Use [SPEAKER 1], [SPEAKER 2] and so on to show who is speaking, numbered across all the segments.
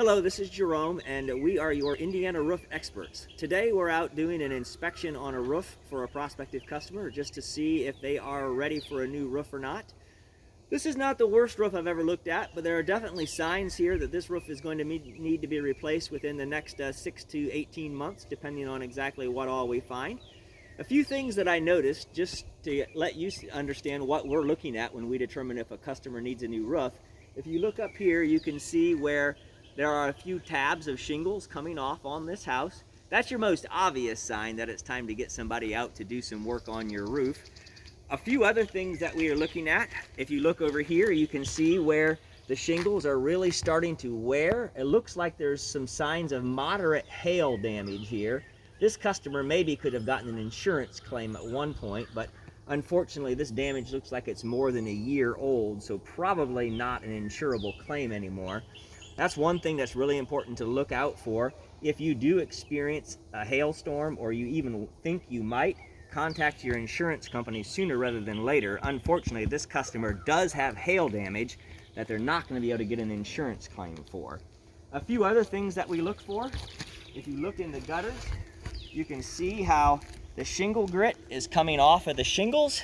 [SPEAKER 1] Hello, this is Jerome, and we are your Indiana roof experts. Today we're out doing an inspection on a roof for a prospective customer just to see if they are ready for a new roof or not. This is not the worst roof I've ever looked at, but there are definitely signs here that this roof is going to need to be replaced within the next 6 to 18 months, depending on exactly what all we find. A few things that I noticed, just to let you understand what we're looking at when we determine if a customer needs a new roof. If you look up here, you can see where there are a few tabs of shingles coming off on this house. That's your most obvious sign that it's time to get somebody out to do some work on your roof. A few other things that we are looking at, if you look over here, you can see where the shingles are really starting to wear. It looks like there's some signs of moderate hail damage here. This customer maybe could have gotten an insurance claim at one point, but unfortunately this damage looks like it's more than a year old, so probably not an insurable claim anymore. That's one thing that's really important to look out for. If you do experience a hailstorm, or you even think you might, contact your insurance company sooner rather than later. Unfortunately, this customer does have hail damage that they're not going to be able to get an insurance claim for. A few other things that we look for, if you look in the gutters, you can see how the shingle grit is coming off of the shingles.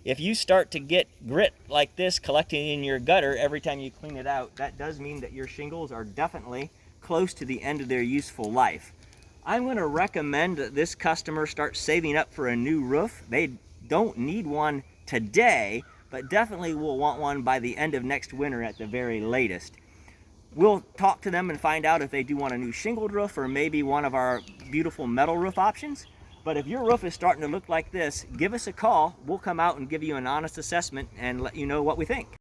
[SPEAKER 1] If you start to get grit like this collecting in your gutter every time you clean it out, that does mean that your shingles are definitely close to the end of their useful life. I'm going to recommend that this customer start saving up for a new roof. They don't need one today, but definitely will want one by the end of next winter at the very latest. We'll talk to them and find out if they do want a new shingled roof or maybe one of our beautiful metal roof options. But if your roof is starting to look like this, give us a call. We'll come out and give you an honest assessment and let you know what we think.